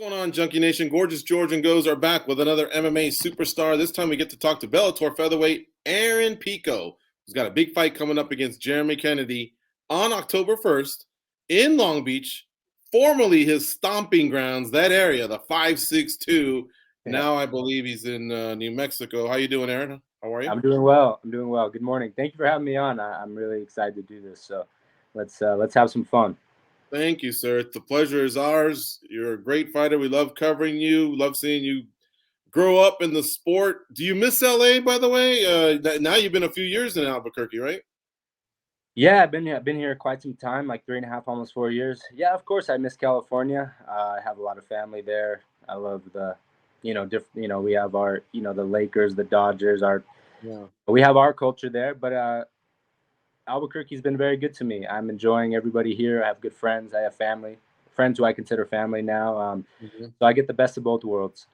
What's going on, Junkie Nation? Gorgeous George and Goes are back with another MMA superstar. This time we get to talk to Bellator featherweight Aaron Pico, who's got a big fight coming up against Jeremy Kennedy on October 1st in Long Beach, formerly his stomping grounds, that area, the 562. Yeah. Now I believe he's in New Mexico. How you doing, Aaron? How are you? I'm doing well. Good morning. Thank you for having me on. I'm really excited to do this. So let's have some fun. Thank you, sir. The pleasure is ours. You're a great fighter. We love covering you. Love seeing you grow up in the sport. Do you miss LA, by the way? Now you've been a few years in Albuquerque, right? Yeah, I've been here quite some time, like 3.5, almost 4 years. Yeah, of course, I miss California. I have a lot of family there. I love the, we have our, the Lakers, the Dodgers. We have our culture there, but Albuquerque's been very good to me. I'm enjoying everybody here. I have good friends. I have friends who I consider family now. So I get the best of both worlds.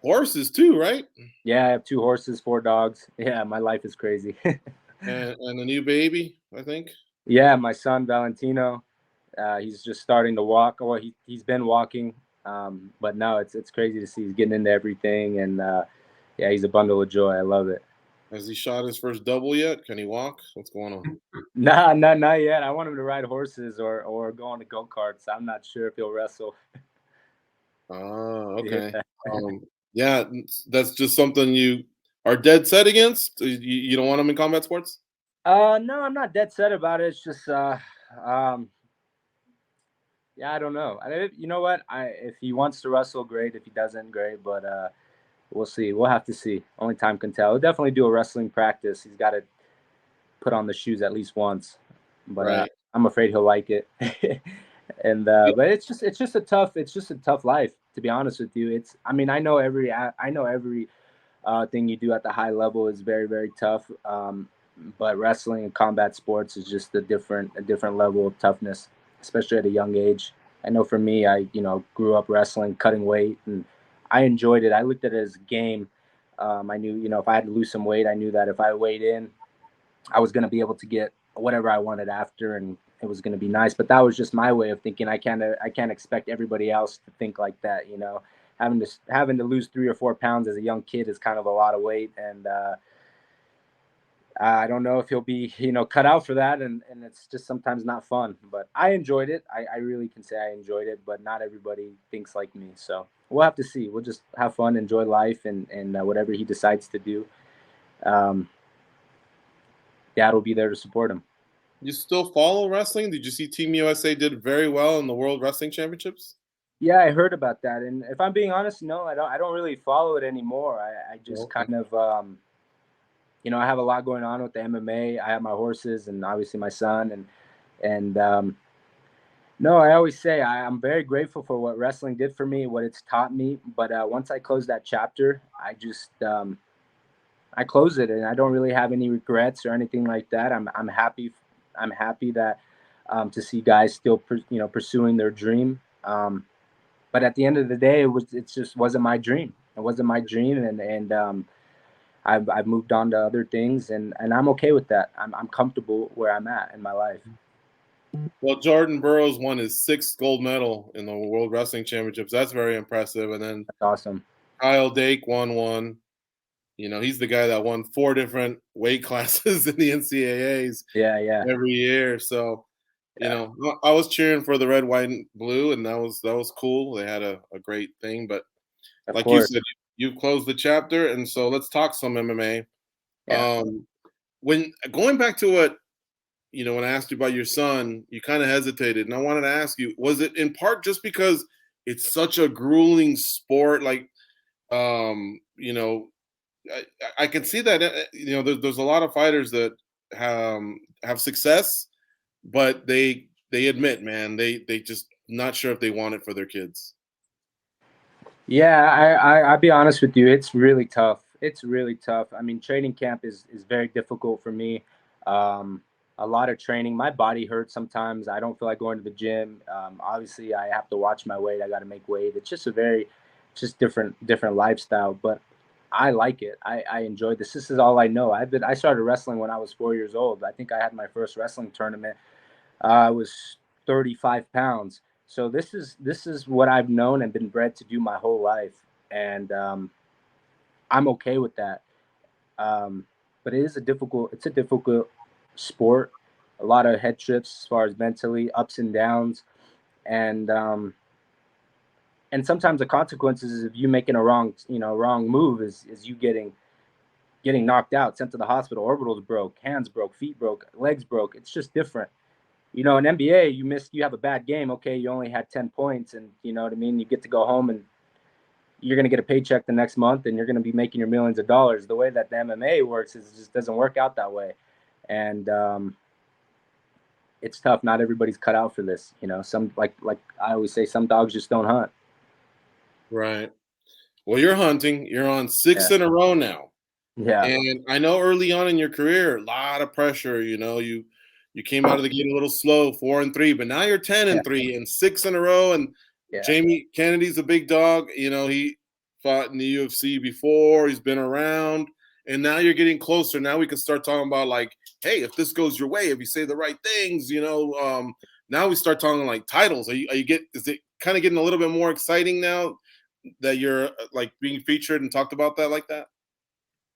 Horses too, right? Yeah, I have 2 horses, 4 dogs. Yeah, my life is crazy. and a new baby, I think. Yeah, my son Valentino. He's just starting to walk. Well, he's been walking, but no, it's crazy to see he's getting into everything, and yeah, he's a bundle of joy. I love it. Has he shot his first double yet? Can he walk? What's going on? Nah, not yet. I want him to ride horses or go on the go-karts. I'm not sure if he'll wrestle. Okay. Yeah, that's just something you are dead set against? You don't want him in combat sports? No, I'm not dead set about it. It's just, yeah, I don't know. You know what? If he wants to wrestle, great. If he doesn't, great. But we'll see. We'll have to see. Only time can tell. He'll definitely do a wrestling practice. He's got to put on the shoes at least once. But right. I'm afraid he'll like it. And but it's just a tough life, to be honest with you. I know every thing you do at the high level is very, very tough. But wrestling and combat sports is just a different level of toughness, especially at a young age. I know for me, I grew up wrestling, cutting weight, and I enjoyed it. I looked at it as a game. I knew, if I had to lose some weight, I knew that if I weighed in, I was going to be able to get whatever I wanted after, and it was going to be nice. But that was just my way of thinking. I can't expect everybody else to think like that. Having to lose 3 or 4 pounds as a young kid is kind of a lot of weight, and I don't know if he'll be, cut out for that, and it's just sometimes not fun. But I enjoyed it. I really can say I enjoyed it, but not everybody thinks like me. So we'll have to see. We'll just have fun, enjoy life, and whatever he decides to do, Dad will be there to support him. You still follow wrestling? Did you see Team USA did very well in the World Wrestling Championships? Yeah, I heard about that. And if I'm being honest, no, I don't really follow it anymore. I just kind of, I have a lot going on with the MMA. I have my horses and obviously my son. And no, I always say I'm very grateful for what wrestling did for me, what it's taught me. But once I close that chapter, I just I close it, and I don't really have any regrets or anything like that. I'm happy. I'm happy that to see guys still pursuing their dream. But at the end of the day, it just wasn't my dream. It wasn't my dream, and I've moved on to other things, and I'm okay with that. I'm comfortable where I'm at in my life. Well, Jordan Burroughs won his 6th gold medal in the World Wrestling Championships. That's very impressive. And then that's awesome. Kyle Dake won one. He's the guy that won 4 different weight classes in the NCAAs. Yeah. Every year. So, I was cheering for the red, white, and blue, and that was cool. They had a great thing. But like you said, you've closed the chapter, and so let's talk some MMA. Yeah. When going back to what, when I asked you about your son, you kind of hesitated, and I wanted to ask you, was it in part just because it's such a grueling sport? Like, I can see that, there's a lot of fighters that have success, but they admit, man, they just not sure if they want it for their kids. Yeah, I'll be honest with you. It's really tough. It's really tough. I mean, training camp is very difficult for me. A lot of training. My body hurts sometimes. I don't feel like going to the gym. Obviously, I have to watch my weight. I got to make weight. It's just different lifestyle. But I like it. I enjoy this. This is all I know. I started wrestling when I was 4 years old. I think I had my first wrestling tournament. I was 35 pounds. So this is what I've known and been bred to do my whole life, and I'm okay with that. But it's a difficult sport. A lot of head trips as far as mentally, ups and downs, and sometimes the consequences of you making a wrong move is you getting knocked out, sent to the hospital, orbitals broke, hands broke, feet broke, legs broke. It's just different. In NBA, you have a bad game. Okay, you only had 10 points, and you know what I mean. You get to go home and you're going to get a paycheck the next month, and you're going to be making your millions of dollars. The way that the MMA works is it just doesn't work out that way, and it's tough. Not everybody's cut out for this. Some like I always say, some dogs just don't hunt. Right. Well, you're hunting. You're on 6 in a row now. Yeah. And I know early on in your career, a lot of pressure. You came out of the gate a little slow, 4-3, but now you're 10-3 and 6 in a row. And Jamie Kennedy's a big dog. He fought in the UFC before. He's been around, and now you're getting closer. Now we can start talking about like, hey, if this goes your way, if you say the right things, now we start talking like titles. Is it kind of getting a little bit more exciting now that you're like being featured and talked about that like that?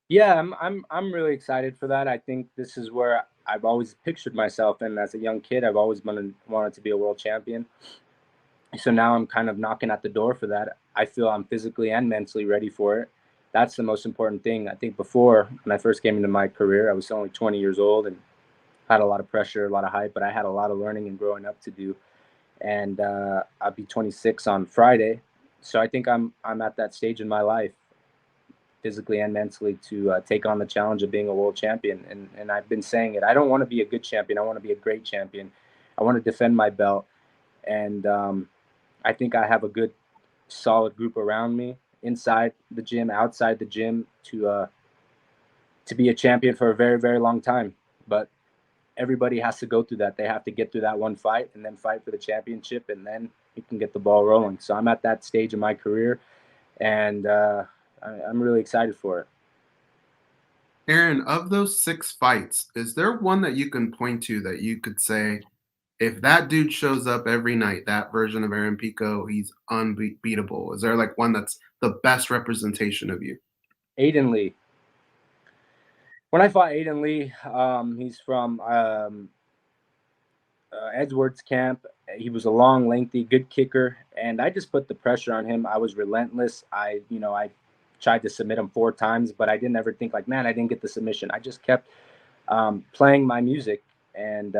Yeah, I'm really excited for that. I think this is where I've always pictured myself, and as a young kid, I've always wanted to be a world champion. So now I'm kind of knocking at the door for that. I feel I'm physically and mentally ready for it. That's the most important thing. I think before, when I first came into my career, I was only 20 years old and had a lot of pressure, a lot of hype, but I had a lot of learning and growing up to do. And I'll be 26 on Friday. So I think I'm at that stage in my life, physically and mentally, to take on the challenge of being a world champion. And I've been saying it. I don't want to be a good champion. I want to be a great champion. I want to defend my belt. And I think I have a good, solid group around me, inside the gym, outside the gym, to be a champion for a very, very long time. But everybody has to go through that. They have to get through that one fight and then fight for the championship, and then you can get the ball rolling. So I'm at that stage in my career, and I'm really excited for it. Aaron, of those 6 fights, is there one that you can point to that you could say, if that dude shows up every night, that version of Aaron Pico, he's unbeatable? Is there like one that's the best representation of you? Aiden Lee. When I fought Aiden Lee, he's from Edwards camp. He was a long, lengthy, good kicker, and I just put the pressure on him. I was relentless. I tried to submit him 4 times, but I didn't ever think like, man, I didn't get the submission. I just kept playing my music, and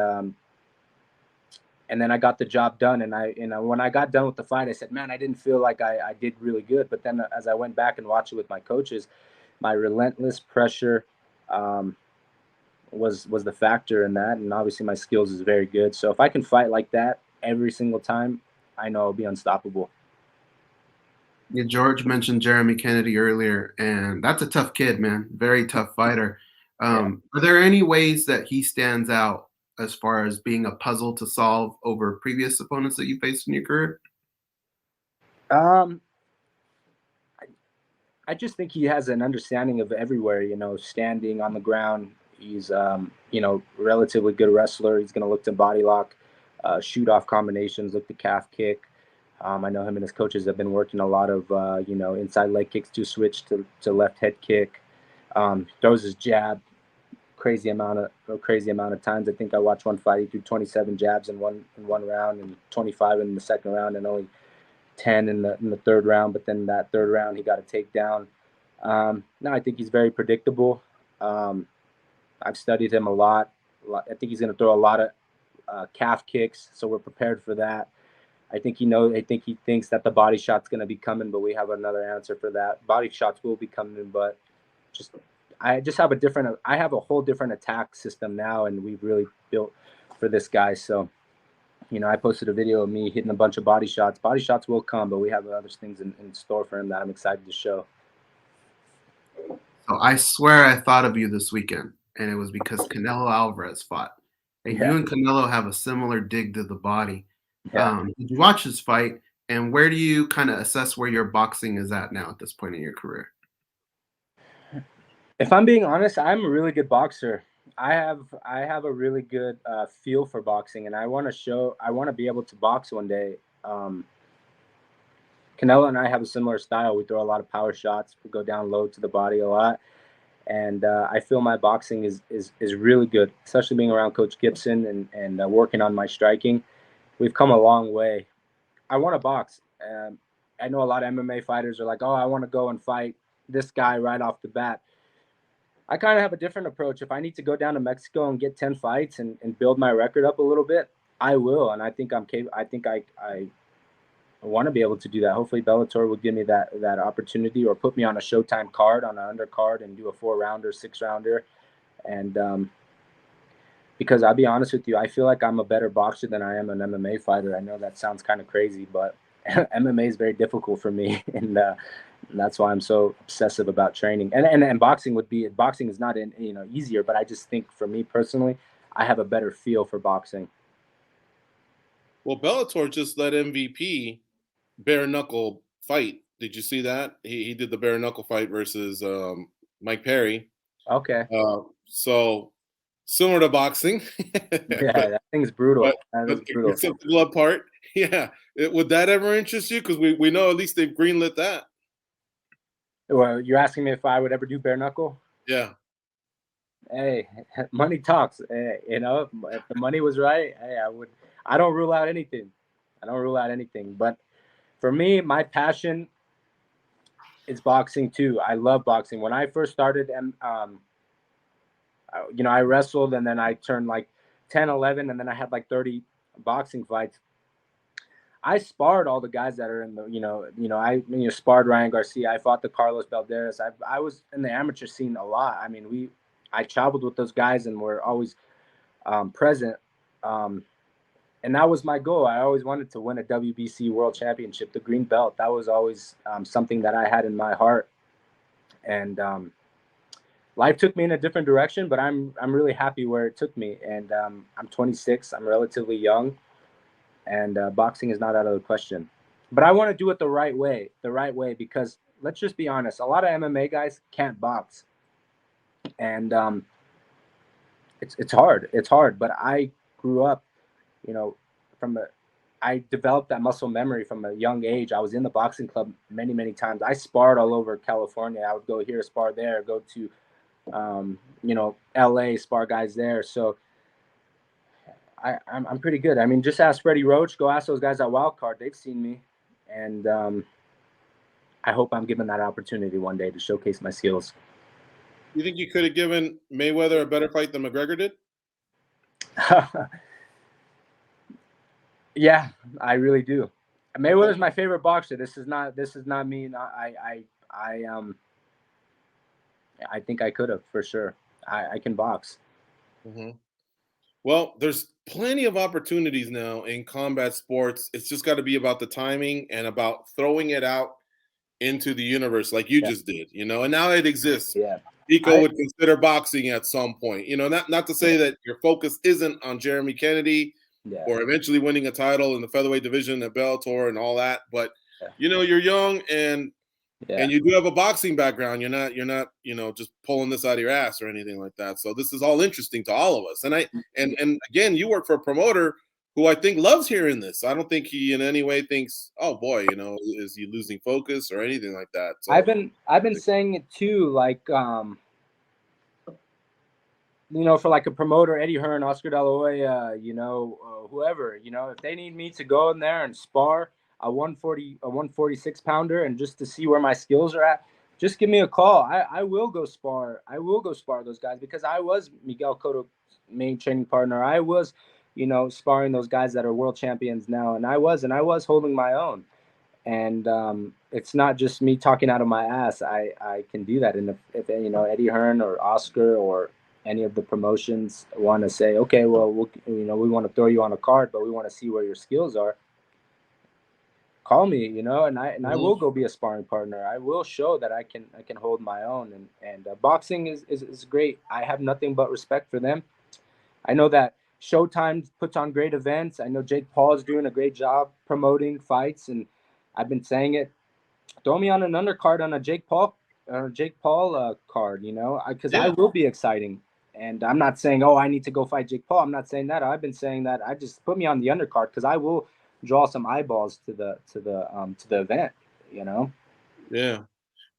then I got the job done. And when I got done with the fight, I said, man, I didn't feel like I did really good. But then as I went back and watched it with my coaches, my relentless pressure was the factor in that. And obviously my skills is very good. So if I can fight like that every single time, I know I'll be unstoppable. Yeah, George mentioned Jeremy Kennedy earlier, and that's a tough kid, man. Very tough fighter. Are there any ways that he stands out as far as being a puzzle to solve over previous opponents that you faced in your career? I just think he has an understanding of everywhere, standing on the ground. He's, relatively good wrestler. He's going to look to body lock, shoot off combinations, look to calf kick. I know him and his coaches have been working a lot of, inside leg kicks to switch to left head kick. Throws his jab crazy amount of times. I think I watched one fight. He threw 27 jabs in one round and 25 in the second round and only 10 in the third round. But then that third round, he got a takedown. No, I think he's very predictable. I've studied him a lot. I think he's going to throw a lot of calf kicks, so we're prepared for that. I think he thinks that the body shot's going to be coming, but we have another answer for that. Body shots will be coming, but I have a whole different attack system now, and we've really built for this guy. So, I posted a video of me hitting a bunch of body shots. Body shots will come, but we have other things in store for him that I'm excited to show. So I swear I thought of you this weekend, and it was because Canelo Alvarez fought. And you and Canelo have a similar dig to the body. Yeah. Did you watch his fight, and where do you kind of assess where your boxing is at now at this point in your career? If I'm being honest, I'm a really good boxer. I have a really good feel for boxing, and I want to be able to box one day. Canelo and I have a similar style. We throw a lot of power shots. We go down low to the body a lot. And I feel my boxing is really good, especially being around Coach Gibson and working on my striking. We've come a long way. I want to box. I know a lot of MMA fighters are like, oh, I want to go and fight this guy right off the bat. I kind of have a different approach. If I need to go down to Mexico and get 10 fights and build my record up a little bit, I will. And I think I'm capable. I think I want to be able to do that. Hopefully Bellator will give me that opportunity, or put me on a Showtime card, on an undercard, and do a 4-rounder, 6-rounder. And because I'll be honest with you, I feel like I'm a better boxer than I am an MMA fighter. I know that sounds kind of crazy, but MMA is very difficult for me. And that's why I'm so obsessive about training. And boxing is not easier, but I just think for me personally, I have a better feel for boxing. Well, Bellator just let MVP bare knuckle fight. Did you see that? He did the bare knuckle fight versus Mike Perry. Okay. So similar to boxing. Yeah, that thing's brutal. Brutal. Except the glove part. Yeah. Would that ever interest you? Because we know at least they've greenlit that. Well, you're asking me if I would ever do bare knuckle? Yeah. Hey, money talks. Hey, if the money was right, hey, I would. I don't rule out anything. But for me, my passion is boxing too. I love boxing. When I first started, I wrestled, and then I turned like 10, 11, and then I had like 30 boxing fights. I sparred all the guys that are in the, I sparred Ryan Garcia. I fought the Carlos Balderas. I was in the amateur scene a lot. I mean, I traveled with those guys, and we're always present. And that was my goal. I always wanted to win a WBC World Championship, the green belt. That was always something that I had in my heart. And life took me in a different direction, but I'm really happy where it took me. And I'm 26. I'm relatively young, and boxing is not out of the question. But I want to do it the right way, because let's just be honest. A lot of MMA guys can't box, and it's hard. It's hard. But I grew up, I developed that muscle memory from a young age. I was in the boxing club many, many times. I sparred all over California. I would go here, spar there, go to, LA, spar guys there. So I'm pretty good. I mean, just ask Freddie Roach, go ask those guys at Wildcard. They've seen me. And I hope I'm given that opportunity one day to showcase my skills. You think you could have given Mayweather a better fight than McGregor did? Yeah, I really do. Mayweather's my favorite boxer. This is not me. I think I could have, for sure. I can box. Mm-hmm. Well, there's plenty of opportunities now in combat sports. It's just got to be about the timing and about throwing it out into the universe like you just did, and now it exists. Yeah. Pico would consider boxing at some point, not to say that your focus isn't on Jeremy Kennedy or eventually winning a title in the featherweight division at Bellator and all that. But, you're young and you do have a boxing background. You're not, just pulling this out of your ass or anything like that. So this is all interesting to all of us. And and again, you work for a promoter who I think loves hearing this. I don't think he in any way thinks, oh boy, is he losing focus or anything like that. So I've been saying it too, like, for like a promoter, Eddie Hearn, Oscar De La Hoya, whoever, if they need me to go in there and spar a 146 pounder and just to see where my skills are at, just give me a call. I will go spar. I will go spar those guys, because I was Miguel Cotto's main training partner. I was, sparring those guys that are world champions now. And I was holding my own. And it's not just me talking out of my ass. I can do that. And if Eddie Hearn or Oscar or any of the promotions want to say, okay, well, we want to throw you on a card, but we want to see where your skills are, call me, and I will go be a sparring partner. I will show that I can hold my own. And boxing is great. I have nothing but respect for them. I know that Showtime puts on great events. I know Jake Paul is doing a great job promoting fights, and I've been saying it. Throw me on an undercard on a Jake Paul card, because I will be exciting. And I'm not saying, oh, I need to go fight Jake Paul. I'm not saying that. I've been saying that. I just put me on the undercard, because I will draw some eyeballs to the event, you know. Yeah.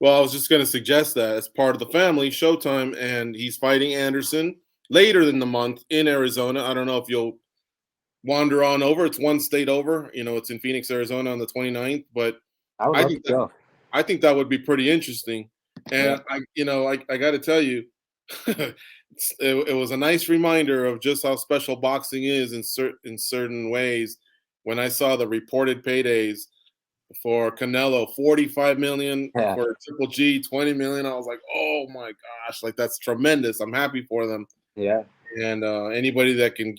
Well, I was just going to suggest that as part of the family Showtime, and he's fighting Anderson later in the month in Arizona. I don't know if you'll wander on over. It's one state over. You know, it's in Phoenix, Arizona on the 29th. But I would love to go. I think that would be pretty interesting. And I got to tell you, it was a nice reminder of just how special boxing is in certain ways. When I saw the reported paydays for Canelo, 45 million, for Triple G, 20 million, I was like, oh my gosh, like that's tremendous. I'm happy for them. Yeah. And anybody that can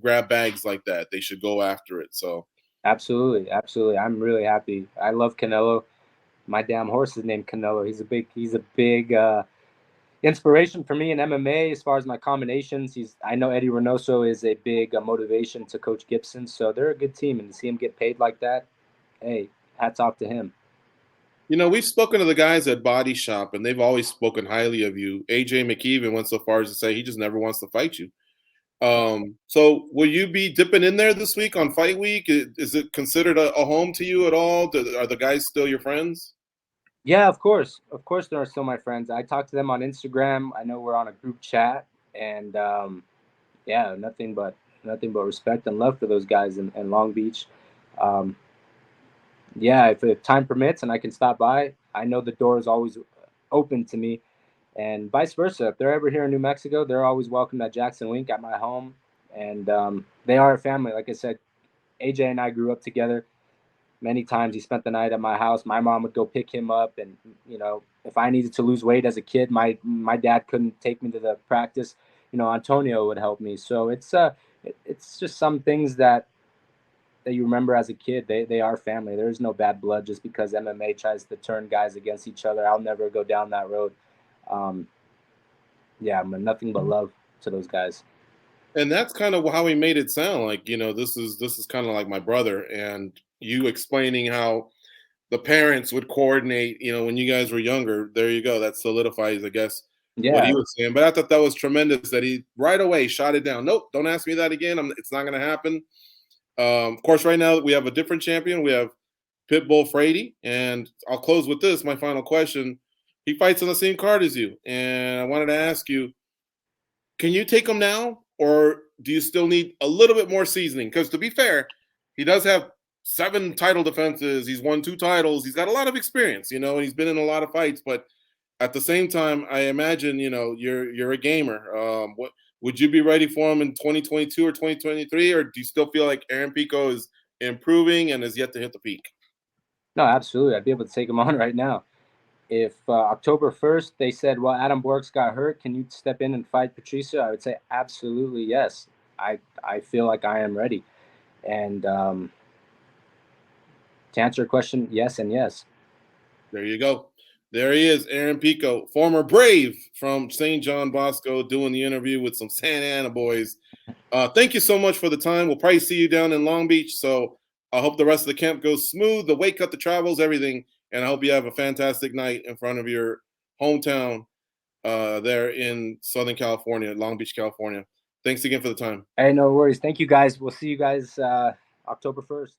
grab bags like that, they should go after it. So absolutely. I'm really happy. I love Canelo. My damn horse is named Canelo. He's a big inspiration for me in MMA as far as my combinations. I know Eddie Reynoso is a big motivation to Coach Gibson, so they're a good team, and to see him get paid like that, hey, hats off to him. You know, we've spoken to the guys at Body Shop, and they've always spoken highly of you. AJ McKeevan went so far as to say he just never wants to fight you. So will you be dipping in there this week on Fight Week? Is it considered a home to you at all? Are the guys still your friends? Yeah, of course. Of course, they're still my friends. I talk to them on Instagram. I know we're on a group chat, and yeah, nothing but respect and love for those guys in Long Beach. Yeah, if time permits and I can stop by, I know the door is always open to me, and vice versa. If they're ever here in New Mexico, they're always welcome at Jackson Wink at my home, and they are a family. Like I said, AJ and I grew up together. Many times he spent the night at my house. My mom would go pick him up, and if I needed to lose weight as a kid, my dad couldn't take me to the practice. Antonio would help me. So it's just some things that you remember as a kid. They are family. There is no bad blood just because MMA tries to turn guys against each other. I'll never go down that road. Yeah, nothing but love to those guys. And that's kind of how he made it sound like, this is kind of like my brother, and you explaining how the parents would coordinate, when you guys were younger. There you go. That solidifies, I guess, what he was saying. But I thought that was tremendous that he right away shot it down. Nope, don't ask me that again. It's not going to happen. Of course, right now we have a different champion. We have Pitbull Freire, and I'll close with this. My final question. He fights on the same card as you, and I wanted to ask you, can you take him now, or do you still need a little bit more seasoning? Because to be fair, he does have 7 title defenses. He's won 2 titles. He's got a lot of experience, and he's been in a lot of fights. But at the same time, I imagine, you're a gamer. What would you be ready for him in 2022 or 2023, or do you still feel like Aaron Pico is improving and is yet to hit the peak? No, absolutely. I'd be able to take him on right now. If October 1st they said, well, Adam Borics got hurt, can you step in and fight Patricio? I would say absolutely yes. I feel like I am ready. And to answer your question, yes and yes. There you go. There he is, Aaron Pico, former Brave from St. John Bosco, doing the interview with some Santa Ana boys. Thank you so much for the time. We'll probably see you down in Long Beach. So I hope the rest of the camp goes smooth, the weight cut, the travels, everything. And I hope you have a fantastic night in front of your hometown there in Southern California, Long Beach, California. Thanks again for the time. Hey, no worries. Thank you, guys. We'll see you guys October 1st.